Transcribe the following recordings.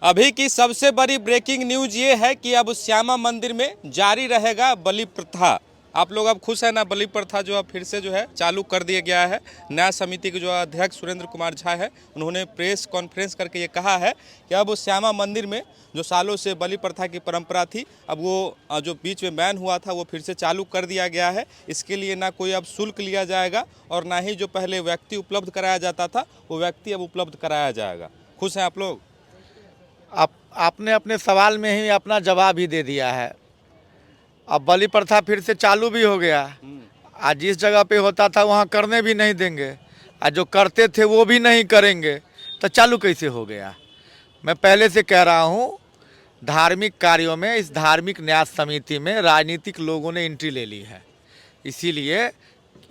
अभी की सबसे बड़ी ब्रेकिंग न्यूज ये है कि अब श्यामा मंदिर में जारी रहेगा बलि प्रथा। आप लोग अब खुश है ना? बलि प्रथा जो अब फिर से जो है चालू कर दिया गया है। न्याय समिति के जो अध्यक्ष सुरेंद्र कुमार झा है, उन्होंने प्रेस कॉन्फ्रेंस करके ये कहा है कि अब श्यामा मंदिर में जो सालों से बलि प्रथा की परंपरा थी, अब वो जो बीच में बैन हुआ था वो फिर से चालू कर दिया गया है। इसके लिए ना कोई अब शुल्क लिया जाएगा और ना ही जो पहले व्यक्ति उपलब्ध कराया जाता था वो व्यक्ति अब उपलब्ध कराया जाएगा। खुश हैं आप लोग? आपने अपने सवाल में ही अपना जवाब ही दे दिया है। अब बलि प्रथा फिर से चालू भी हो गया। आज जिस जगह पे होता था वहाँ करने भी नहीं देंगे, आज जो करते थे वो भी नहीं करेंगे, तो चालू कैसे हो गया? मैं पहले से कह रहा हूँ, धार्मिक कार्यों में इस धार्मिक न्यास समिति में राजनीतिक लोगों ने एंट्री ले ली है। इसीलिए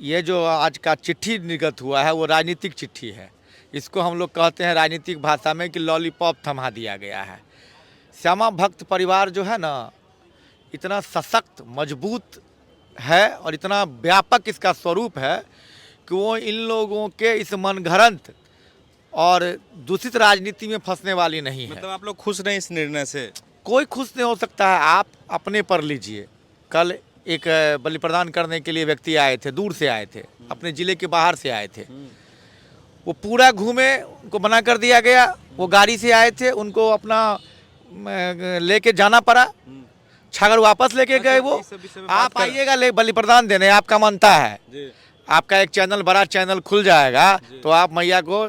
ये जो आज का चिट्ठी निर्गत हुआ है वो राजनीतिक चिट्ठी है। इसको हम लोग कहते हैं राजनीतिक भाषा में कि लॉलीपॉप थमा दिया गया है। श्यामा भक्त परिवार जो है ना, इतना सशक्त मजबूत है और इतना व्यापक इसका स्वरूप है कि वो इन लोगों के इस मनगढ़ंत और दूषित राजनीति में फंसने वाली नहीं है। मतलब आप लोग खुश नहीं इस निर्णय से? कोई खुश नहीं हो सकता है। आप अपने पर लीजिए, कल एक बलि प्रदान करने के लिए व्यक्ति आए थे, दूर से आए थे, अपने ज़िले के बाहर से आए थे। वो पूरा घूमे, उनको मना कर दिया गया। वो गाड़ी से आए थे, उनको अपना लेके जाना पड़ा। छागर वापस लेके गए। वो आप आइएगा ले बलि प्रदान देने, आपका मनता है, आपका एक चैनल, बड़ा चैनल खुल जाएगा तो आप मैया को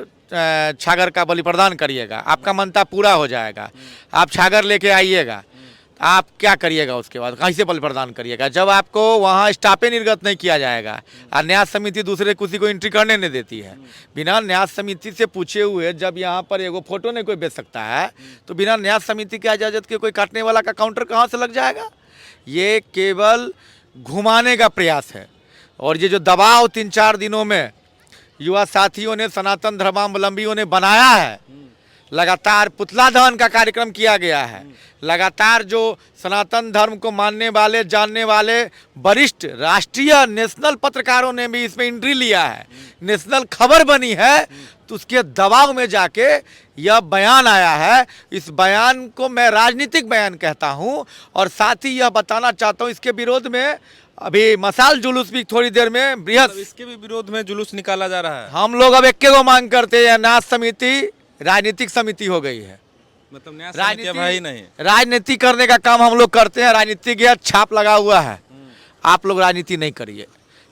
छागर का बलि प्रदान करिएगा, आपका मनता पूरा हो जाएगा। आप छागर लेके आइएगा, आप क्या करिएगा? उसके बाद कहीं से बलि प्रदान करिएगा जब आपको वहाँ स्टाफे निर्गत नहीं किया जाएगा और न्यास समिति दूसरे किसी को एंट्री करने नहीं देती है। बिना न्यास समिति से पूछे हुए जब यहाँ पर एगो फोटो नहीं कोई बेच सकता है, तो बिना न्यास समिति की इजाज़त के कोई काटने वाला का काउंटर कहाँ से लग जाएगा? ये केवल घुमाने का प्रयास है। और ये जो दबाव 3-4 दिनों में युवा साथियों ने, सनातन धर्मावलंबियों ने बनाया है, लगातार पुतला दहन का कार्यक्रम किया गया है, लगातार जो सनातन धर्म को मानने वाले, जानने वाले वरिष्ठ राष्ट्रीय नेशनल पत्रकारों ने भी इसमें एंट्री लिया है, नेशनल खबर बनी है, तो उसके दबाव में जाके यह बयान आया है। इस बयान को मैं राजनीतिक बयान कहता हूं और साथ ही यह बताना चाहता हूं, इसके विरोध में अभी मसाल जुलूस भी थोड़ी देर में बृहद, इसके भी विरोध में जुलूस निकाला जा रहा है। हम लोग अब एक को मांग करते हैं, न्यास समिति राजनीतिक समिति हो गई है। मतलब राजनीति भाई नहीं, राजनीति करने का काम हम लोग करते हैं। राजनीतिक यह छाप लगा हुआ है। आप लोग राजनीति नहीं करिए,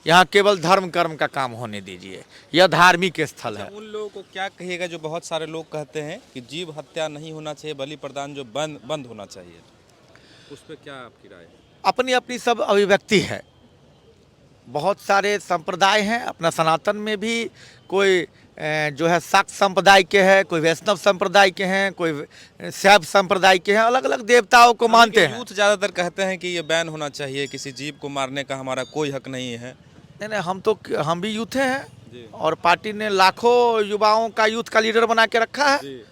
यहाँ केवल धर्म कर्म का काम होने दीजिए। यह धार्मिक स्थल है। उन लोगों को क्या कहिएगा जो बहुत सारे लोग कहते हैं कि जीव हत्या नहीं होना चाहिए, बलि प्रदान जो बंद होना चाहिए, उस पर क्या आपकी राय है? अपनी अपनी सब अभिव्यक्ति है। बहुत सारे संप्रदाय हैं, अपना सनातन में भी कोई जो है शाक्त संप्रदाय के हैं, कोई वैष्णव संप्रदाय के हैं, कोई शैव संप्रदाय के हैं, अलग अलग देवताओं को मानते हैं। यूथ ज़्यादातर कहते हैं कि ये बैन होना चाहिए, किसी जीव को मारने का हमारा कोई हक नहीं है। नहीं, हम भी यूथ हैं और पार्टी ने लाखों युवाओं का यूथ का लीडर बना के रखा है।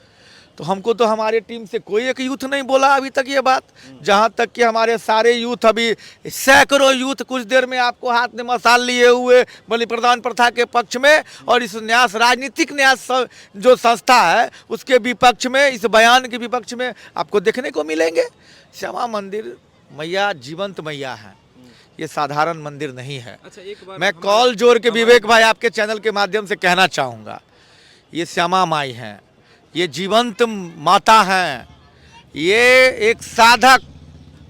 तो हमको तो हमारे टीम से कोई एक यूथ नहीं बोला अभी तक ये बात। जहाँ तक कि हमारे सारे यूथ, अभी सैकड़ों यूथ कुछ देर में आपको हाथ में मसाल लिए हुए बलि प्रदान प्रथा के पक्ष में और इस न्यास, राजनीतिक न्यास जो संस्था है उसके विपक्ष में, इस बयान के विपक्ष में आपको देखने को मिलेंगे। श्यामा मंदिर मैया जीवंत मैया है, ये साधारण मंदिर नहीं है। अच्छा, मैं कॉल जोड़ के विवेक भाई आपके चैनल के माध्यम से कहना चाहूँगा, ये श्यामा माई हैं, ये जीवंत माता हैं, ये एक साधक,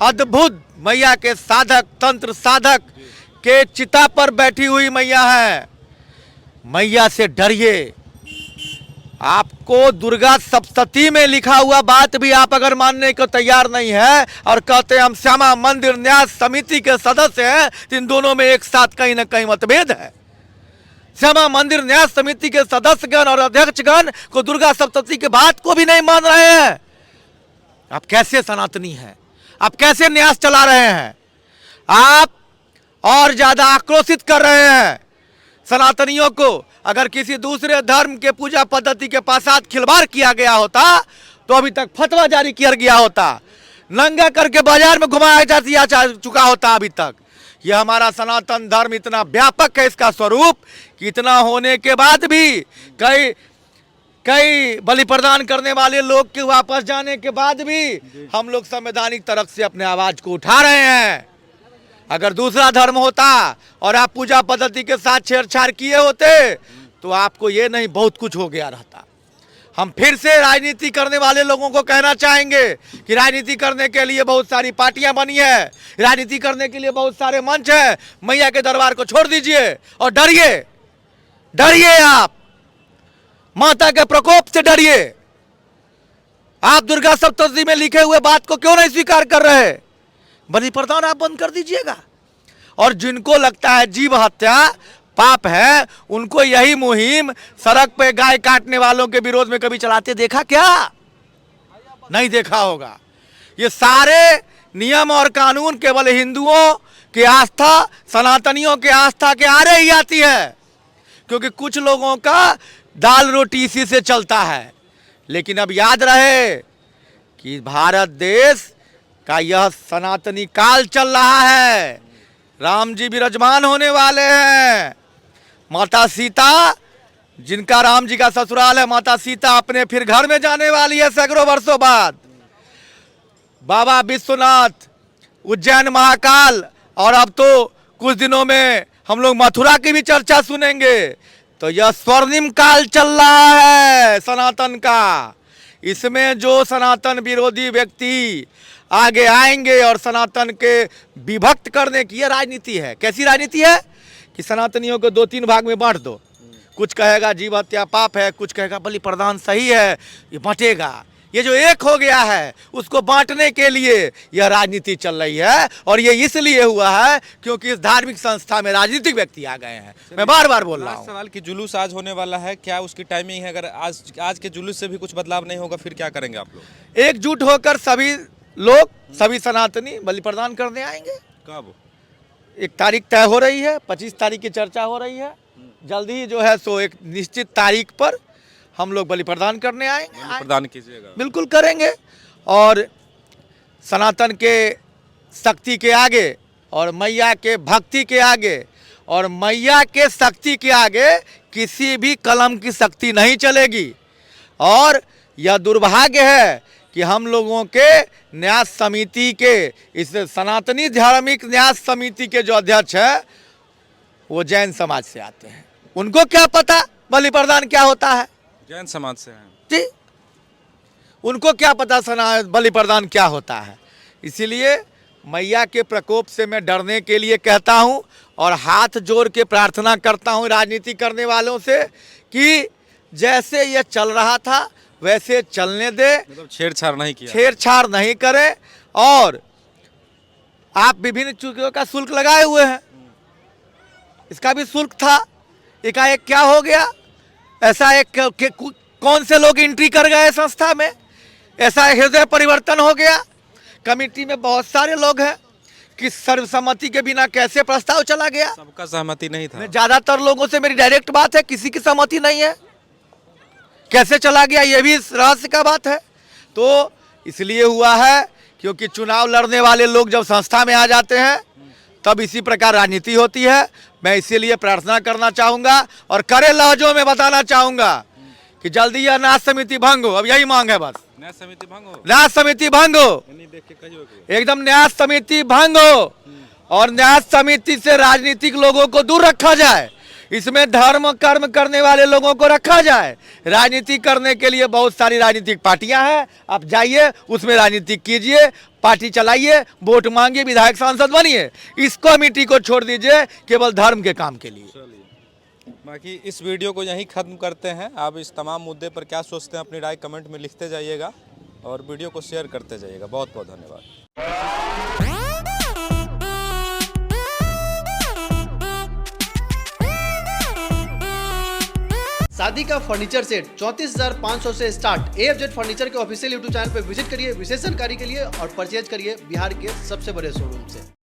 अद्भुत मैया के साधक, तंत्र साधक के चिता पर बैठी हुई मैया है। मैया से डरिए। आपको दुर्गा सप्तशती में लिखा हुआ बात भी आप अगर मानने को तैयार नहीं है और कहते हैं हम श्यामा मंदिर न्यास समिति के सदस्य हैं, तो इन दोनों में एक साथ कहीं ना कहीं मतभेद है। श्यामा मंदिर न्यास समिति के सदस्यगण और अध्यक्षगण को दुर्गा सप्तशती के बात को भी नहीं मान रहे हैं। आप कैसे सनातनी हैं? आप कैसे न्यास चला रहे हैं? आप और ज्यादा आक्रोशित कर रहे हैं सनातनियों को। अगर किसी दूसरे धर्म के पूजा पद्धति के साथ खिलवाड़ किया गया होता तो अभी तक फतवा जारी किया गया होता, नंगा करके बाजार में घुमाया जा चुका होता अभी तक। यह हमारा सनातन धर्म इतना व्यापक है, इसका स्वरूप कि इतना होने के बाद भी कई कई बलि प्रदान करने वाले लोग के वापस जाने के बाद भी हम लोग संवैधानिक तरफ से अपने आवाज को उठा रहे हैं। अगर दूसरा धर्म होता और आप पूजा पद्धति के साथ छेड़छाड़ किए होते तो आपको ये नहीं बहुत कुछ हो गया रहता। हम फिर से राजनीति करने वाले लोगों को कहना चाहेंगे कि राजनीति करने के लिए बहुत सारी पार्टियां बनी है, राजनीति करने के लिए बहुत सारे मंच है। मैया के दरबार को छोड़ दीजिए और डरिए, डरिए, आप माता के प्रकोप से डरिए। आप दुर्गा सप्तशती में लिखे हुए बात को क्यों नहीं स्वीकार कर रहे? बलि प्रदान आप बंद कर दीजिएगा। और जिनको लगता है जीव हत्या पाप है, उनको यही मुहिम सड़क पे गाय काटने वालों के विरोध में कभी चलाते देखा क्या? नहीं देखा होगा। ये सारे नियम और कानून केवल हिंदुओं की आस्था, सनातनियों के आस्था के आरे ही आती है, क्योंकि कुछ लोगों का दाल रोटी इसी से चलता है। लेकिन अब याद रहे कि भारत देश का यह सनातनी काल चल रहा है। राम जी विराजमान होने वाले हैं। माता सीता, जिनका राम जी का ससुराल है, माता सीता अपने फिर घर में जाने वाली है सैकड़ों वर्षों बाद। बाबा विश्वनाथ, उज्जैन महाकाल, और अब तो कुछ दिनों में हम लोग मथुरा की भी चर्चा सुनेंगे। तो यह स्वर्णिम काल चल रहा है सनातन का। इसमें जो सनातन विरोधी व्यक्ति आगे आएंगे और सनातन के विभक्त करने की यह राजनीति है। कैसी राजनीति है कि सनातनियों को 2-3 भाग में बांट दो। कुछ कहेगा जीव हत्या पाप है, कुछ कहेगा बलि प्रदान सही है, ये बांटेगा। ये जो एक हो गया है उसको बांटने के लिए यह राजनीति चल रही है। और ये इसलिए हुआ है क्योंकि इस धार्मिक संस्था में राजनीतिक व्यक्ति आ गए हैं। मैं बार बार बोल रहा हूँ। सवाल कि जुलूस आज होने वाला है, क्या उसकी टाइमिंग है? अगर आज के जुलूस से भी कुछ बदलाव नहीं होगा फिर क्या करेंगे आप लोग? एकजुट होकर सभी लोग, सभी सनातनी बलि प्रदान करने आएंगे। कब? एक तारीख तय हो रही है, 25 तारीख की चर्चा हो रही है। जल्दी ही जो है सो एक निश्चित तारीख पर हम लोग बलि प्रदान करने आएंगे। प्रदान कीजिएगा। बिल्कुल करेंगे। और सनातन के शक्ति के आगे और मैया के भक्ति के आगे और मैया के शक्ति के आगे किसी भी कलम की शक्ति नहीं चलेगी। और यह दुर्भाग्य है कि हम लोगों के न्यास समिति के, इस सनातनी धार्मिक न्यास समिति के जो अध्यक्ष है वो जैन समाज से आते हैं। उनको क्या पता बलि प्रदान क्या होता है? जैन समाज से हैं जी, उनको क्या पता बलि प्रदान क्या होता है। इसीलिए मैया के प्रकोप से मैं डरने के लिए कहता हूं और हाथ जोड़ के प्रार्थना करता हूं राजनीति करने वालों से कि जैसे ये चल रहा था वैसे चलने दे, मतलब छेड़छाड़ नहीं किया, छेड़छाड़ नहीं करें। और आप विभिन्न चीजों का शुल्क लगाए हुए हैं, इसका भी शुल्क था, एकाएक क्या हो गया? ऐसा एक कौन से लोग एंट्री कर गए संस्था में, ऐसा हृदय परिवर्तन हो गया। कमेटी में बहुत सारे लोग हैं कि सर्वसम्मति के बिना कैसे प्रस्ताव चला गया? सबका सहमति नहीं था। ज्यादातर लोगों से मेरी डायरेक्ट बात है, किसी की सहमति नहीं है। कैसे चला गया ये भी रहस्य का बात है। तो इसलिए हुआ है क्योंकि चुनाव लड़ने वाले लोग जब संस्था में आ जाते हैं तब इसी प्रकार राजनीति होती है। मैं इसीलिए प्रार्थना करना चाहूँगा और कड़े लहजों में बताना चाहूँगा कि जल्दी यह न्यास समिति भंग हो। अब यही मांग है बस। न्यास समिति भंग हो, न्यास समिति भंग हो, एकदम न्यास समिति भंग हो। और न्यास समिति से राजनीतिक लोगों को दूर रखा जाए, इसमें धर्म कर्म करने वाले लोगों को रखा जाए। राजनीति करने के लिए बहुत सारी राजनीतिक पार्टियां हैं, आप जाइए उसमें राजनीति कीजिए, पार्टी चलाइए, वोट मांगिए, विधायक सांसद बनिए। इस कमेटी को छोड़ दीजिए केवल धर्म के काम के लिए। बाकी इस वीडियो को यहीं खत्म करते हैं। आप इस तमाम मुद्दे पर क्या सोचते हैं अपनी राय कमेंट में लिखते जाइएगा और वीडियो को शेयर करते जाइएगा। बहुत बहुत धन्यवाद। शादी का फर्नीचर सेट 34,500 से स्टार्ट। AFZ फर्नीचर के ऑफिशियल यूट्यूब चैनल पर विजिट करिए विशेष जानकारी के लिए और परचेज करिए बिहार के सबसे बड़े शोरूम से।